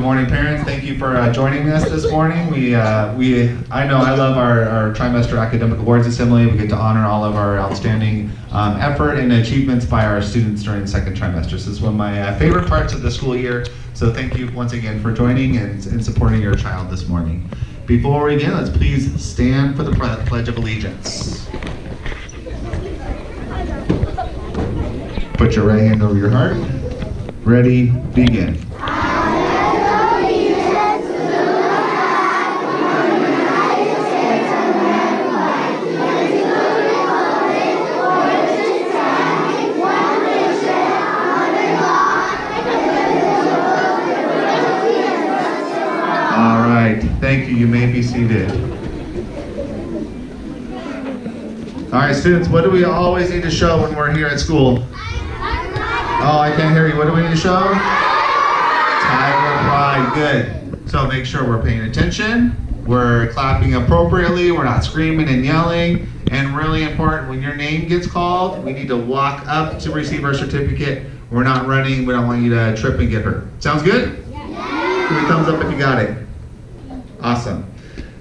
morning, parents. Thank you for joining us this morning. I know I love our trimester academic awards assembly. We get to honor all of our outstanding effort and achievements by our students during the second trimester. This is one of my favorite parts of the school year. So thank you once again for joining and supporting your child this morning. Before we begin, let's please stand for the Pledge of Allegiance. Put your right hand over your heart. Ready, begin. Thank you. You may be seated. All right, students, what do we always need to show when we're here at school? Oh, I can't hear you. What do we need to show? Tiger pride. Good. So make sure we're paying attention. We're clapping appropriately. We're not screaming and yelling. And really important, when your name gets called, we need to walk up to receive our certificate. We're not running. We don't want you to trip and get hurt. Sounds good? Yeah. Give me a thumbs up if you got it. Awesome.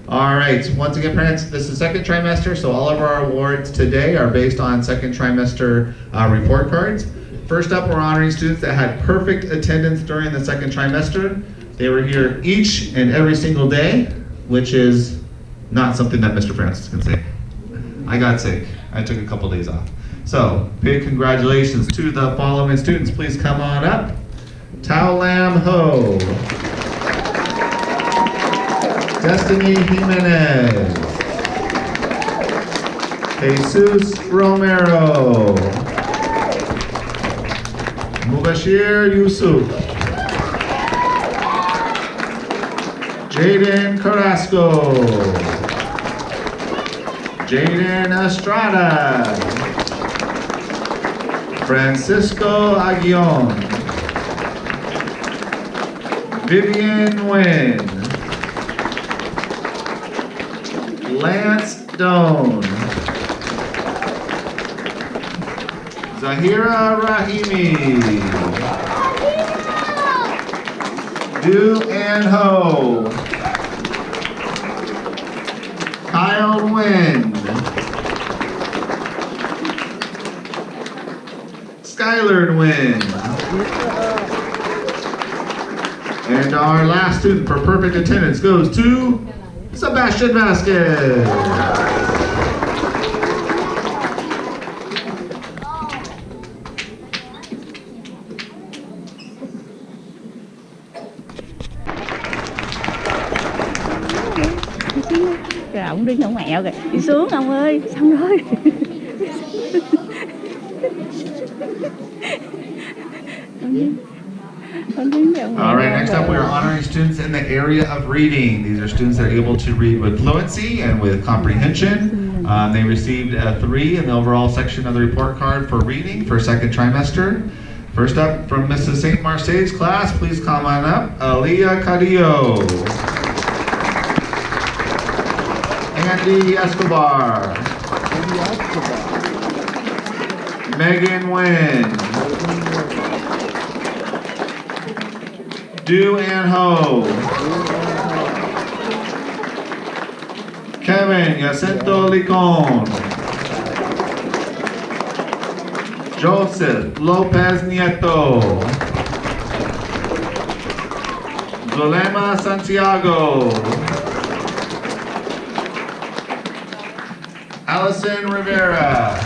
All right, so once again, parents, this is second trimester, so all of our awards today are based on second trimester report cards. First up, we're honoring students that had perfect attendance during the second trimester. They were here each and every single day, which is not something that Mr. Francis can say. I got sick. I took a couple days off. So, big congratulations to the following students. Please come on up. Tao Lam Ho. Destiny Jimenez, Jesus Romero, Mubashir Yusuf, Jaden Carrasco, Jaden Estrada, Francisco Aguillon, Vivian Nguyen, Lance Doan, Zahira Rahimi, Du An Ho, Kyle Nguyen, Skylar Nguyen, and our last student for perfect attendance goes to Sebastian Vasquez. Kìa, ông đứng ở mẹo kìa, đi xuống ông ơi, xong rồi. All right, next up we are honoring students in the area of reading. These are students that are able to read with fluency and with comprehension. They received a 3 in the overall section of the report card for reading for second trimester. First up from Mrs. St. Marseille's class, please come on up. Aliyah Cadillo. Andy Escobar. Megan Nguyen. Du An Ho, Kevin Jacinto Licon, Joseph Lopez Nieto, Zulema Santiago, Allison Rivera,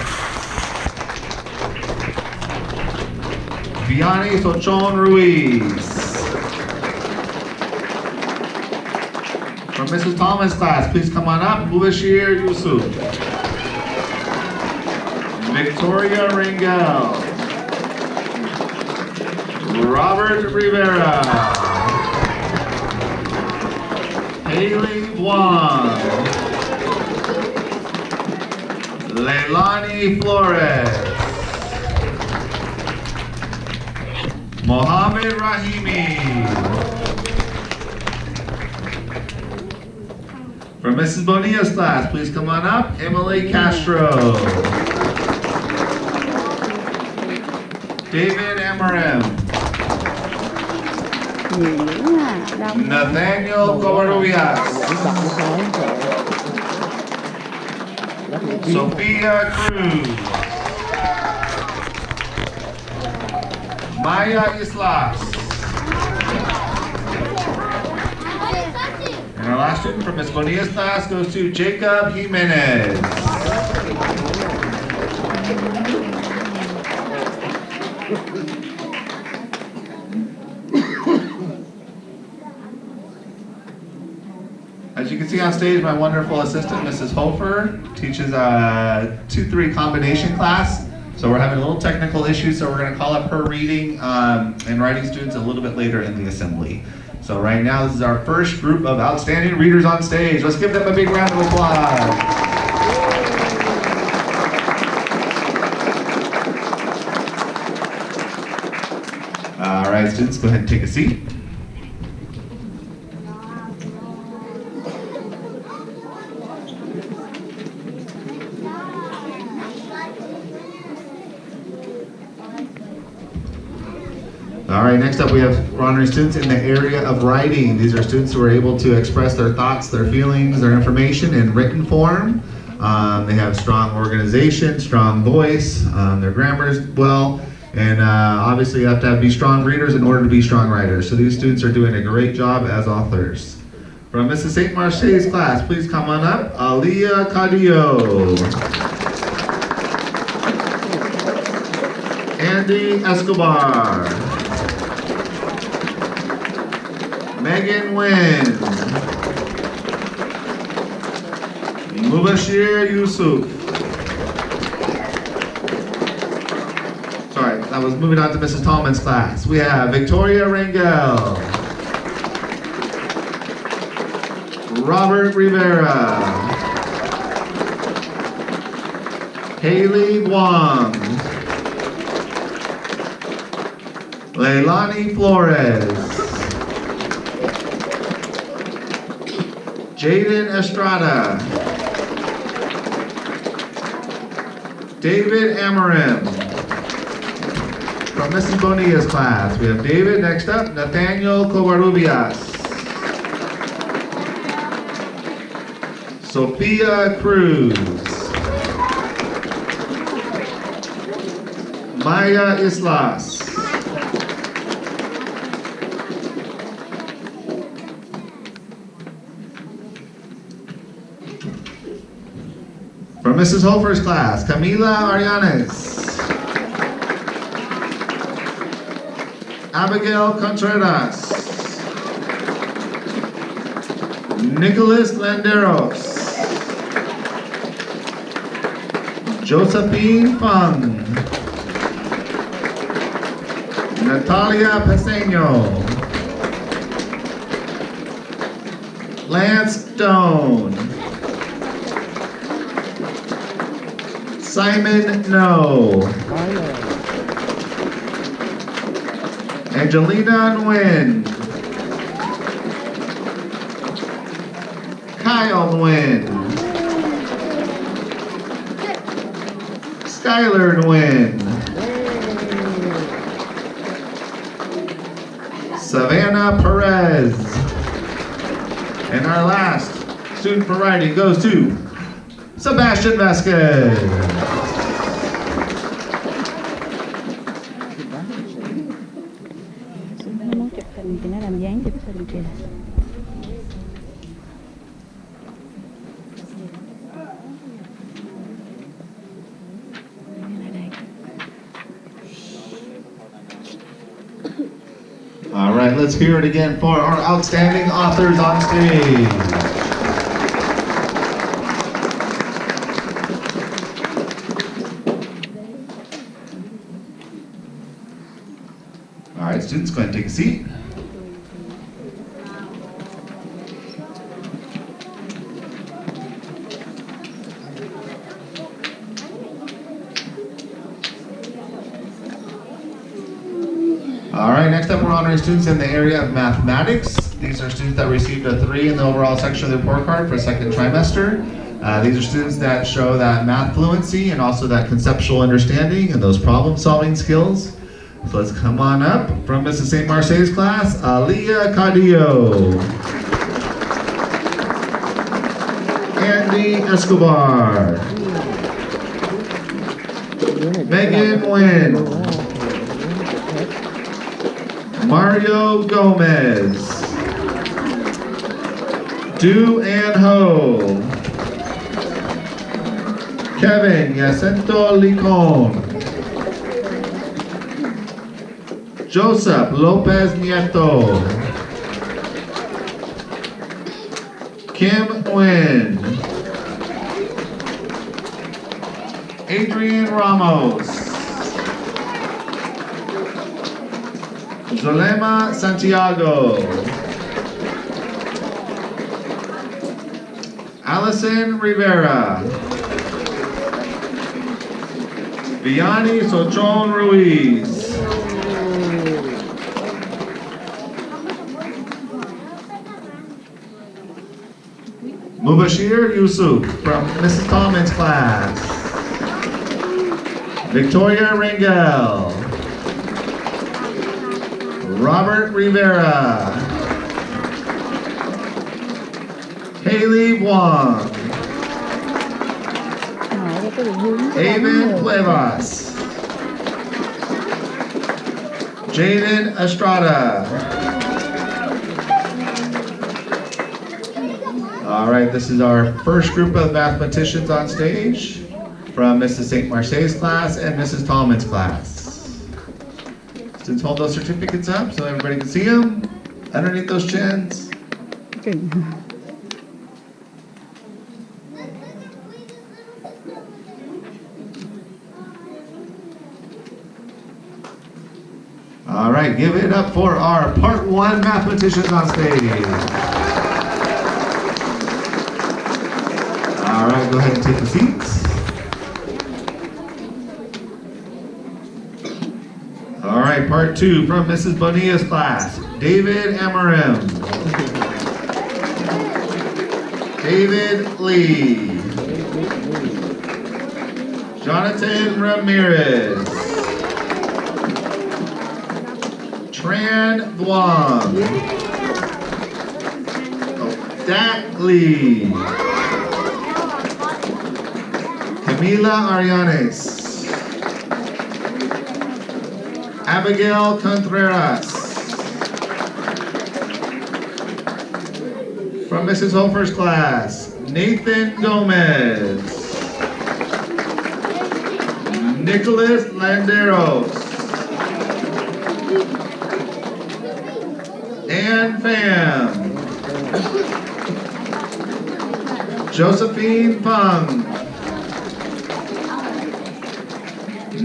Vianney Sochon Ruiz. From Mrs. Thomas' class, please come on up. Mubashir Yusuf. Victoria Ringel. Robert Rivera. Haley Juan. Leilani Flores. Mohammed Rahimi. From Mrs. Bonilla's class, please come on up. Emily Castro. David Amarim. Nhiều dữ ha, đông. Nathaniel Covarrubias. Sophia Cruz. Maya Islas. And our last student from Ms. Bonilla's class goes to Jacob Jimenez. As you can see on stage, my wonderful assistant, Mrs. Hofer, teaches a 2-3 combination class. So we're having a little technical issue, so we're going to call up her reading and writing students a little bit later in the assembly. So right now, this is our first group of outstanding readers on stage. Let's give them a big round of applause. All right, students, go ahead and take a seat. All right, next up we have honoring students in the area of writing. These are students who are able to express their thoughts, their feelings, their information in written form. They have strong organization, strong voice, their grammar is well, and obviously you have to be strong readers in order to be strong writers. So these students are doing a great job as authors. From Mrs. St. Marche's class, please come on up. Aliyah Cadillo. Andy Escobar. Megan Wynn. Mubashir Yusuf. Sorry, I was moving on to Mrs. Tallman's class. We have Victoria Rangel. Robert Rivera. Haley Wong. Leilani Flores. Jaden Estrada. David Amarim. From Mrs. Bonilla's class, we have David. Next up, Nathaniel Covarrubias. Sophia Cruz. Maya Islas. From Mrs. Hofer's class, Camila Arianes. Abigail Contreras. Nicholas Landeros. Josephine Fung. Natalia Peseño. Lance Stone. Simon No. Angelina Nguyen. Kyle Nguyen. Skylar Nguyen. Savannah Perez. And our last student for writing goes to Sebastian Vasquez. Nó muốn chụp hình thì nó làm dáng chụp hình kìa. All right, let's hear it again for our outstanding authors on stage. All right, students, go ahead and take a seat. All right, next up we're honoring students in the area of mathematics. These are students that received a 3 in the overall section of the report card for second trimester. These are students that show that math fluency and also that conceptual understanding and those problem solving skills. So let's come on up from Mrs. St. Marseille's class, Aliyah Cadillo. Andy Escobar. Megan Nguyen. Mario Gomez. Du An Ho. Kevin Jacinto Licon. Joseph Lopez Nieto. Kim Nguyen. Adrian Ramos. Zulema Santiago. Allison Rivera. Vianney Sochon Ruiz. Mubashir Yusuf from Mrs. Tallman's class. Victoria Rangel. Robert Rivera. Haley Wong. Aven Cuevas. Jaden Estrada. All right, this is our first group of mathematicians on stage from Mrs. St. Marseille's class and Mrs. Tallman's class. Students, hold those certificates up so everybody can see them underneath those chins. All right, give it up for our Part 1 mathematicians on stage. All right, go ahead and take the seats. All right, Part 2 from Mrs. Bonilla's class. David Amarim. David Lee. Jonathan Ramirez. Tran Duan. Dak Lee. Camila Arianes. Abigail Contreras. From Mrs. Hofer's class, Nathan Gomez. Nicholas Landeros. Ann Pham. Josephine Fung.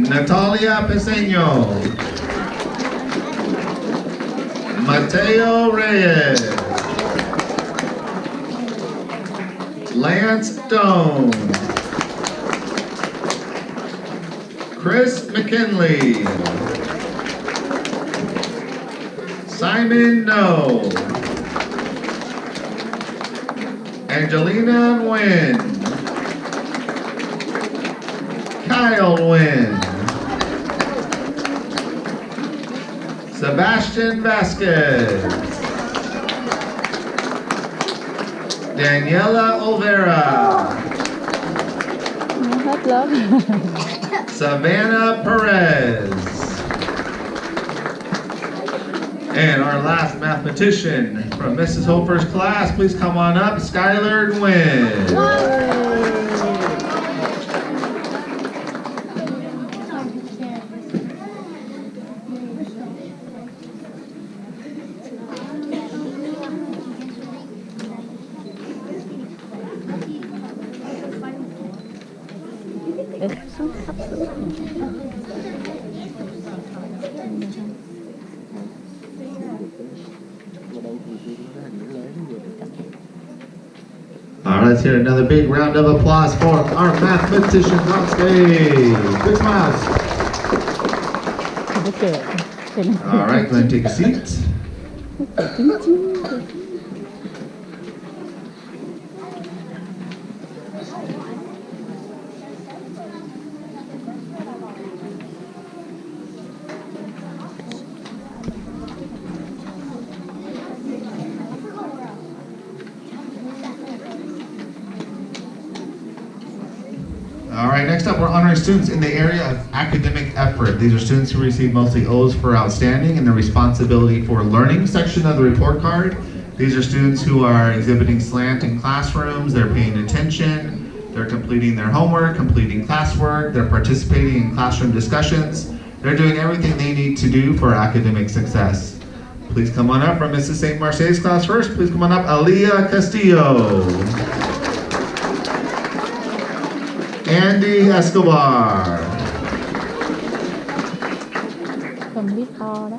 Natalia Peseño. Mateo Reyes. Lance Stone. Chris McKinley. Simon No. Angelina Nguyen. Kyle Nguyen. Sebastian Vasquez. Daniela Olvera. Savannah Perez. And our last mathematician from Mrs. Hofer's class, please come on up, Skylar Nguyen. All right, let's hear another big round of applause for our mathematicians on stage. Big smiles. All right, go ahead and take a seat. All right, next up, we're honoring students in the area of academic effort. These are students who receive mostly O's for outstanding in the responsibility for learning section of the report card. These are students who are exhibiting slant in classrooms, they're paying attention, they're completing their homework, completing classwork, they're participating in classroom discussions. They're doing everything they need to do for academic success. Please come on up from Mrs. St. Marseille's class first. Please come on up, Aliyah Castillo. Andy Escobar. Không biết to đó.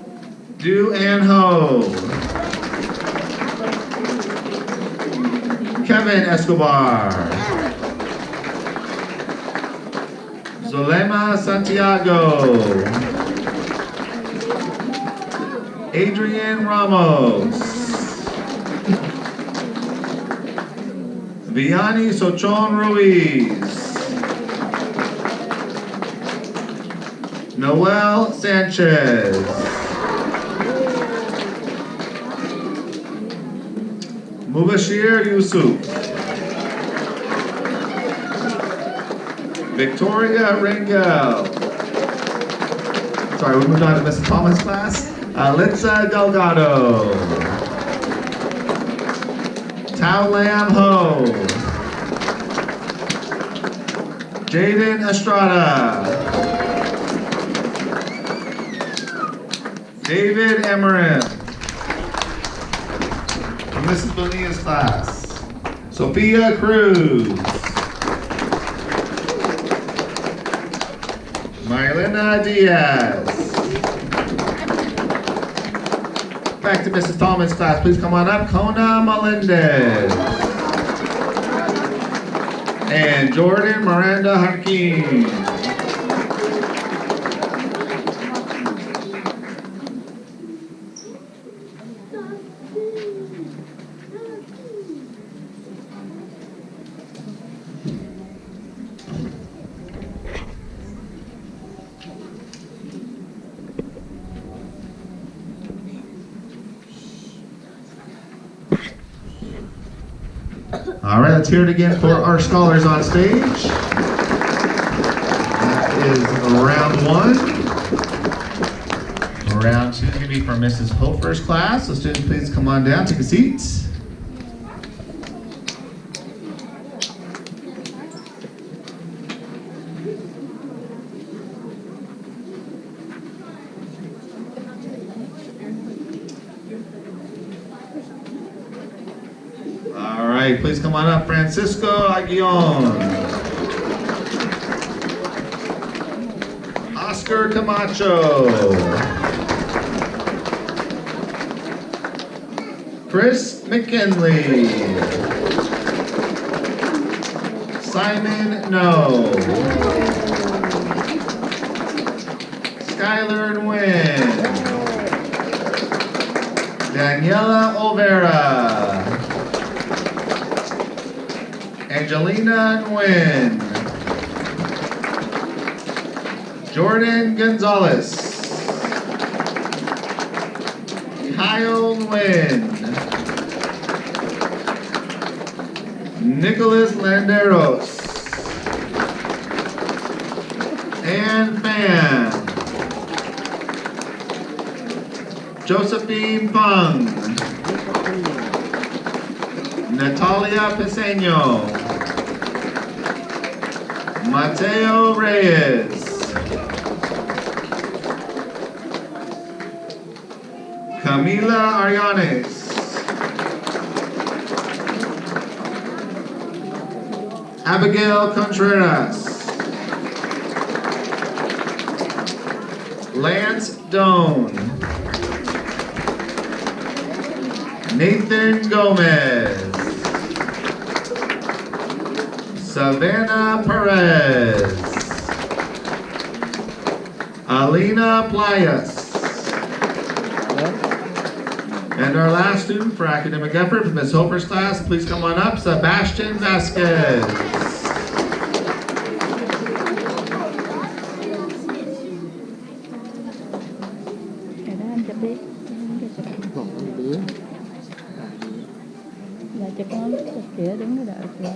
Du An Ho. Kevin Escobar. Zulema Santiago. Adrian Ramos. Vianney Sochon Ruiz. Noel Sanchez. Mubashir Yusuf. Victoria Rangel. Sorry, we moved on to Mrs. Thomas' class. Litza Delgado. Tao Lam Ho. Jaden Estrada. David Amaranth. From Mrs. Bonilla's class. Sophia Cruz. Mylena Diaz. Back to Mrs. Thomas' class. Please come on up. Kona Melendez. And Jordan Miranda Hakeem. All right, let's hear it again for our scholars on stage. That is round one. Round two is going to be for Mrs. Hofer's class. So students, please come on down, take a seat. All right, please come on up, Francisco Aguillon. Oscar Camacho. Chris McKinley. Simon No. Skylar Nguyen. Daniela Olvera. Angelina Nguyen. Jordan Gonzalez. Kyle Nguyen. Nicholas Landeros. Ann Fan. Josephine Fung. Natalia Peseño. Mateo Reyes. Camila Arianes. Abigail Contreras. Lance Doan. Nathan Gomez. Savannah Perez. Alina Playas. And our last student for academic effort from Ms. Hofer's class, please come on up, Sebastian Vasquez. Là cho con kia đứng đó đợi kìa.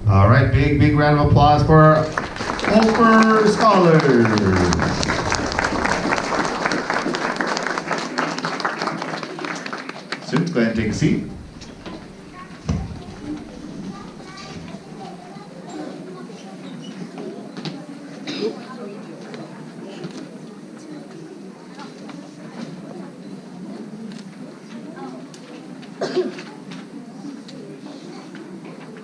All right, big round of applause for our Oper Scholars. Students, go ahead and take a seat.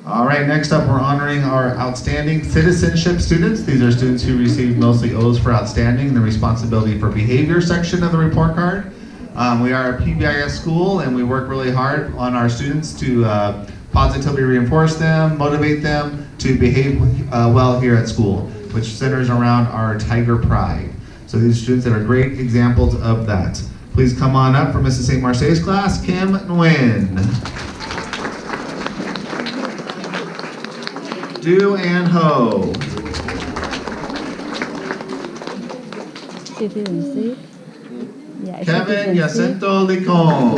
All right, next up we're honoring our outstanding citizenship students. These are students who received mostly O's for outstanding in the responsibility for behavior section of the report card. We are a PBIS school and we work really hard on our students to positively reinforce them, motivate them to behave well here at school, which centers around our Tiger Pride. So these are students that are great examples of that. Please come on up for Mrs. St. Marseille's class, Kim Nguyen. Do and Ho. Kevin Jacinto Licon.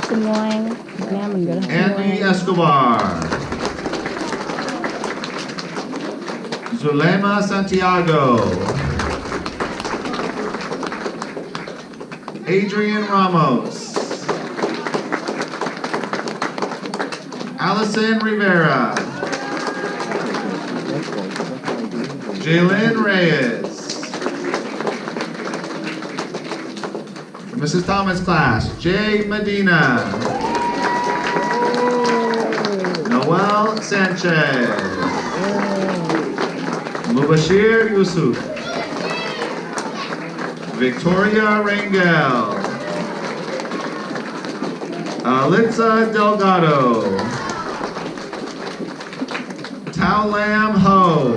Xin ngoan. Việt Nam mình gọi là Andy Escobar. Zulema Santiago. Adrian Ramos. Allison Rivera. Jalen Reyes. Mrs. Thomas class, Jay Medina. Noel Sanchez. Mubashir Yusuf. Victoria Rangel. Alitza Delgado. Tao Lam Ho.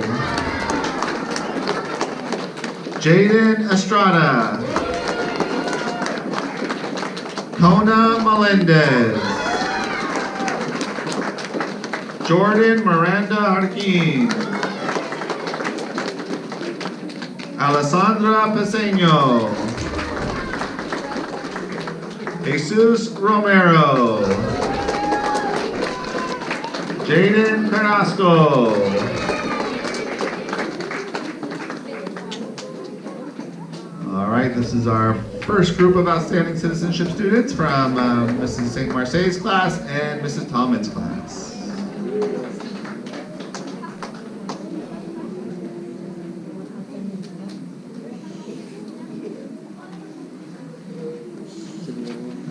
Jaden Estrada. Kona Melendez. Jordan Miranda Arquin. Alessandra Peseño. Jesus Romero. Jaden Carrasco. All right, this is our first group of outstanding citizenship students from Mrs. St. Marseille's class and Mrs. Tallman's class.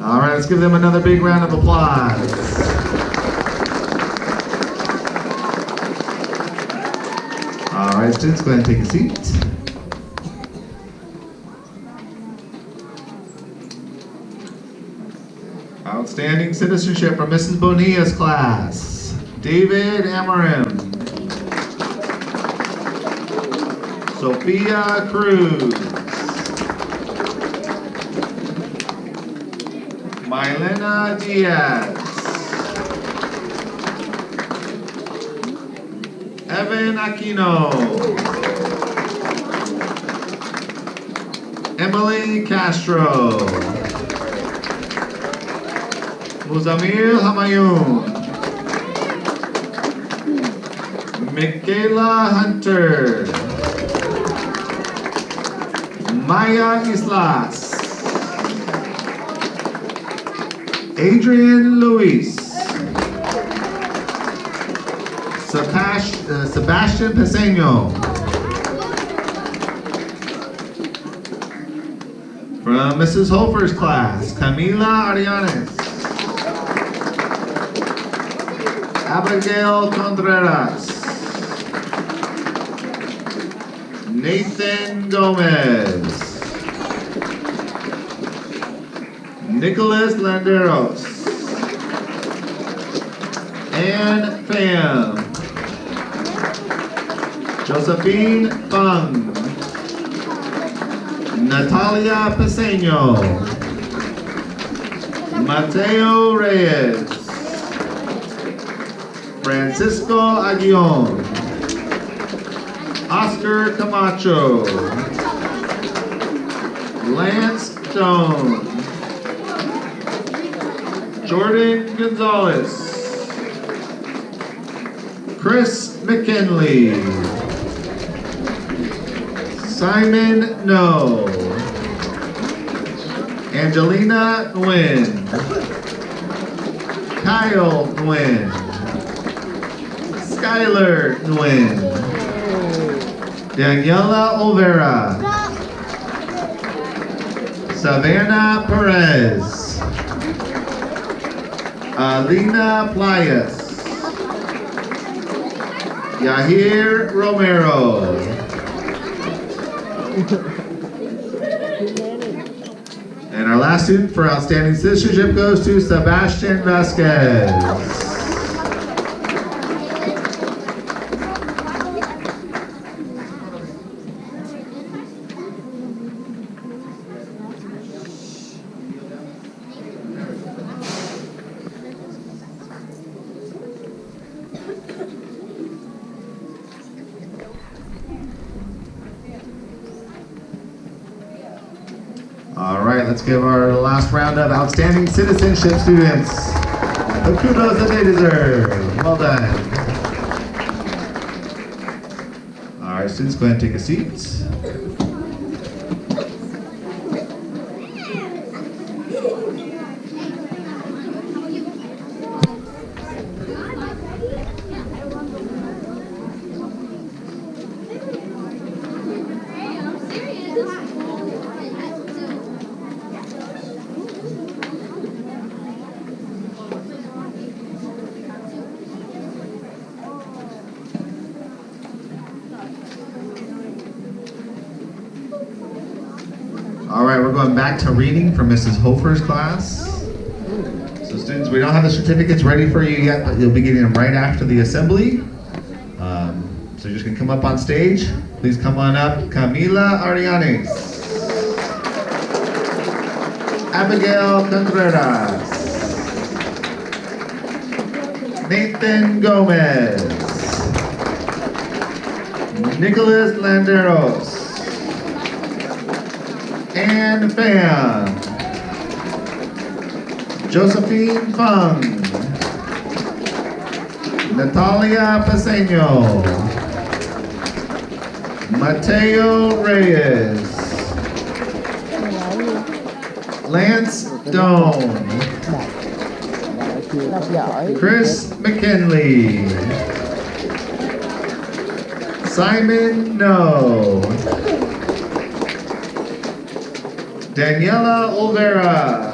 All right, let's give them another big round of applause. All right, students, go ahead and take a seat. Outstanding citizenship from Mrs. Bonilla's class. David Amarim. Sophia Cruz. Mylena Diaz. Evan Aquino. Emily Castro. Muzamil Hamayun. Michaela Hunter. Maya Islas. Adrian Luis. Sebastian Peseño. From Mrs. Hofer's class, Camila Arianes. Abigail Contreras. Nathan Gomez. Nicholas Landeros. Anne Pham. Josephine Fung. Natalia Peseño. Mateo Reyes. Francisco Aguillon. Oscar Camacho. Lance Stone. Jordan Gonzalez. Chris McKinley. Simon No. Angelina Nguyen. Kyle Nguyen. Skylar Nguyen. Daniela Olvera. Savannah Perez. Alina Playas. Yahir Romero. And our last student for outstanding citizenship goes to Sebastian Vasquez. All right, let's give our last round of outstanding citizenship students the kudos that they deserve. Well done. All right, students, go ahead and take a seat. All right, we're going back to reading from Mrs. Hofer's class. So students, we don't have the certificates ready for you yet, but you'll be getting them right after the assembly. So you're just gonna come up on stage. Please come on up. Camila Arianes. Abigail Contreras. Nathan Gomez. Nicholas Landeros. Anne Pham. Josephine Fung. Natalia Paseño. Mateo Reyes. Lance Doan. Chris McKinley. Simon No. Daniela Olvera.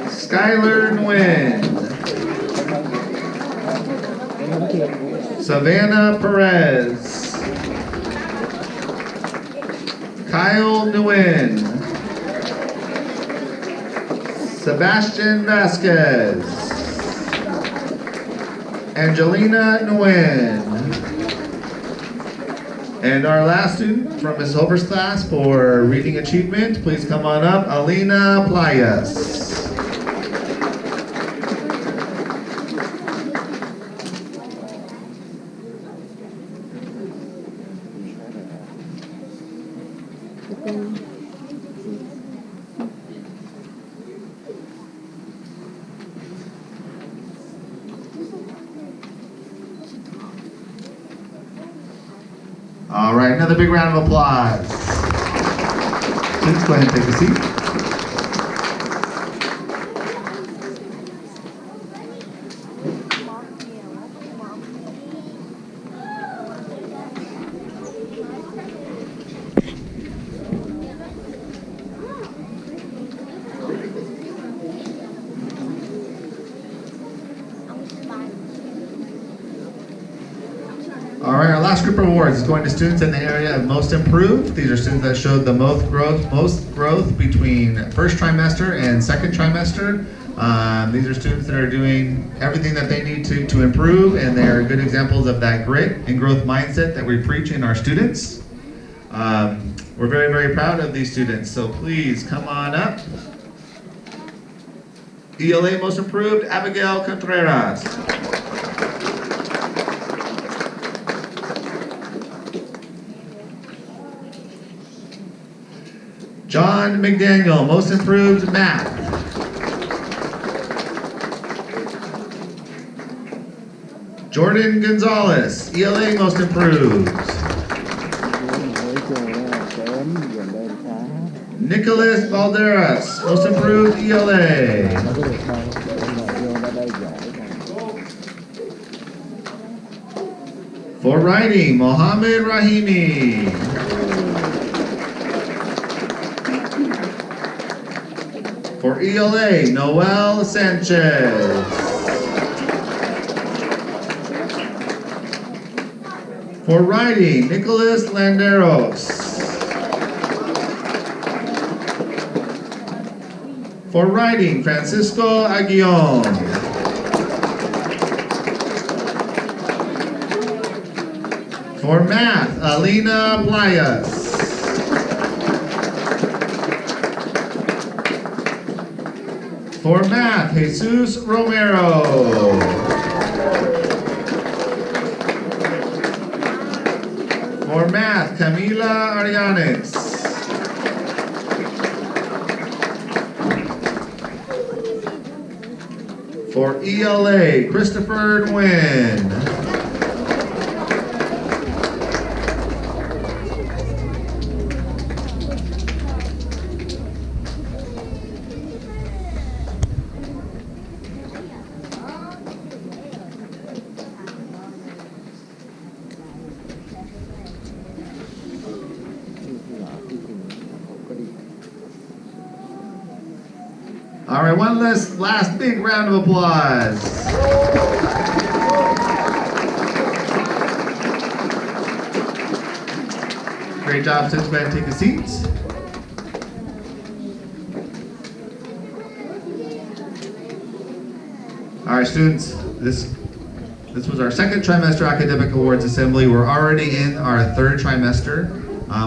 Skylar Nguyen. Savannah Perez. Kyle Nguyen. Sebastian Vasquez. Angelina Nguyen. And our last student from Ms. Hofer's class for reading achievement, please come on up, Alina Playas. All right, another big round of applause. Students, go ahead and take a seat. All right, our last group of awards is going to students in the area of most improved. These are students that showed the most growth between first trimester and second trimester. These are students that are doing everything that they need to improve, and they are good examples of that grit and growth mindset that we preach in our students. We're very, very proud of these students, so please come on up. ELA most improved, Abigail Contreras. John McDaniel, most improved math. Jordan Gonzalez, ELA Most Improved. Nicholas Valderas, Most Improved ELA. For writing, Mohammed Rahimi. For ELA, Noel Sanchez. For writing, Nicholas Landeros. For writing, Francisco Aguillon. For math, Alina Playas. For math, Jesus Romero. For math, Camila Arianes. For ELA, Christopher Nguyen. All right, one last big round of applause. Great job, students. Go ahead and take a seat. All right, students, this was our second trimester academic awards assembly. We're already in our third trimester.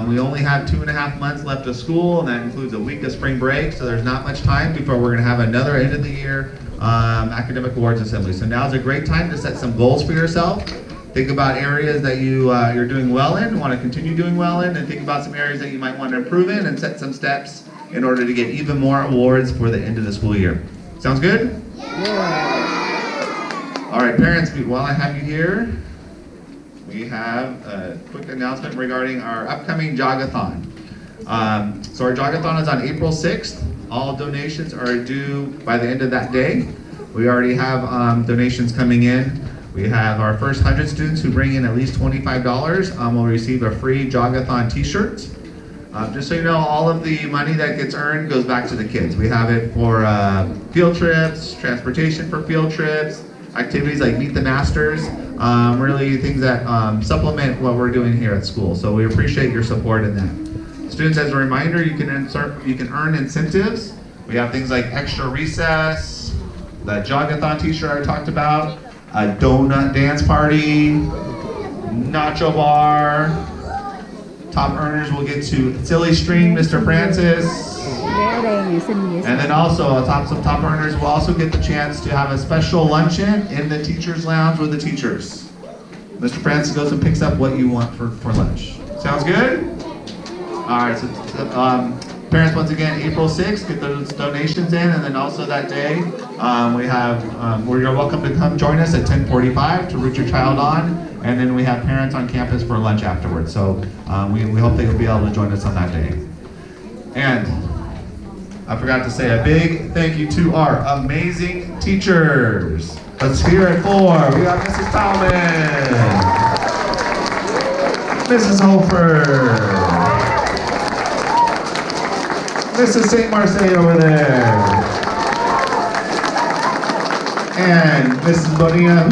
We only have 2.5 months left of school, and that includes a week of spring break, so there's not much time before we're going to have another end of the year academic awards assembly. So now's a great time to set some goals for yourself. Think about areas that you're doing well in, want to continue doing well in, and think about some areas that you might want to improve in, and set some steps in order to get even more awards for the end of the school year. Sounds good? Yeah. All right, parents, while I have you here, we have a quick announcement regarding our upcoming Jogathon. So our Jogathon is on April 6th. All donations are due by the end of that day. We already have donations coming in. We have our first 100 students who bring in at least $25 will receive a free Jogathon t-shirt. Just so you know, all of the money that gets earned goes back to the kids. We have it for field trips, transportation for field trips, activities like Meet the Masters, really things that supplement what we're doing here at school. So we appreciate your support in that. Students, as a reminder, you can earn incentives. We have things like extra recess, the Jogathon t-shirt I talked about, a donut dance party, nacho bar. Top earners will get to Silly String, Mr. Francis. And then also, top earners will also get the chance to have a special luncheon in the teacher's lounge with the teachers. Mr. Francis goes and picks up what you want for lunch. Sounds good? All right, so parents, once again, April 6th, get those donations in, and then also that day, you're welcome to come join us at 10:45 to root your child on, and then we have parents on campus for lunch afterwards. So we hope that you'll be able to join us on that day. And I forgot to say a big thank you to our amazing teachers. Let's hear it for, we got Mrs. Talman, Mrs. Hofer, Mrs. St. Marseille over there, and Mrs. Bonilla,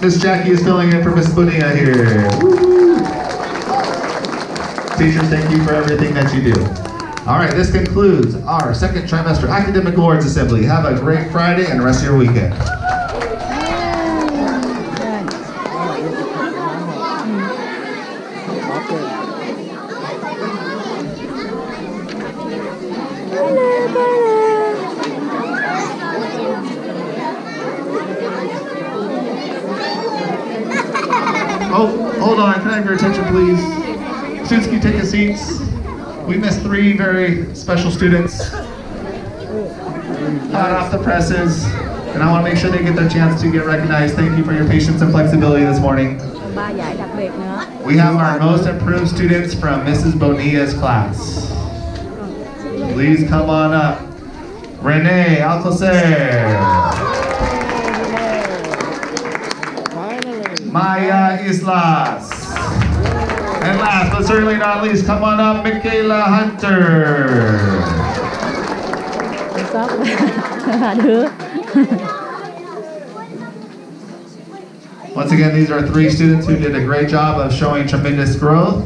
Miss Jackie is filling in for Mrs. Bonilla here. Woo-hoo. Teachers, thank you for everything that you do. All right, this concludes our second trimester academic awards assembly. Have a great Friday and the rest of your weekend. Oh, hold on, can I have your attention please? Students, can you take your seats? We missed 3 very special students. Hot off the presses. And I want to make sure they get their chance to get recognized. Thank you for your patience and flexibility this morning. 3 giải đặc biệt nữa. We have our most improved students from Mrs. Bonilla's class. Please come on up. Renee Alcocer. Maya Islas. And last but certainly not least, come on up, Michaela Hunter. Hai đứa. Once again, these are 3 students who did a great job of showing tremendous growth.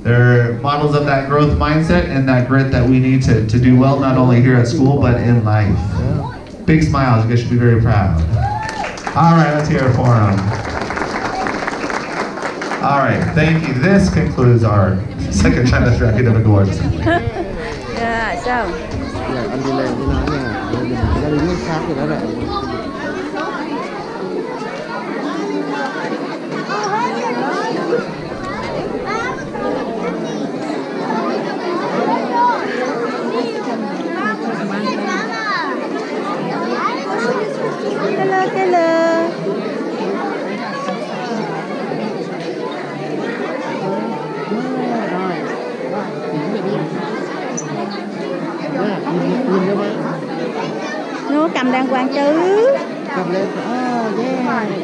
They're models of that growth mindset and that grit that we need to do well, not only here at school, but in life. Big smiles, you guys should be very proud. All right, let's hear it for them. All right, thank you. This concludes our second trimester academic awards. Dạ, sao? Dạ, anh đi lên với nó nha. Gia đình nước khác thì đó là Hello, hello. Nó cầm đàng hoàng chứ. cầm lên. Yeah.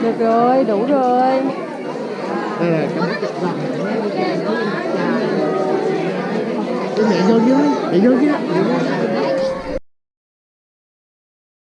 Được rồi, đủ rồi. Đây là cái mẹ vô dưới, mẹ vô dưới.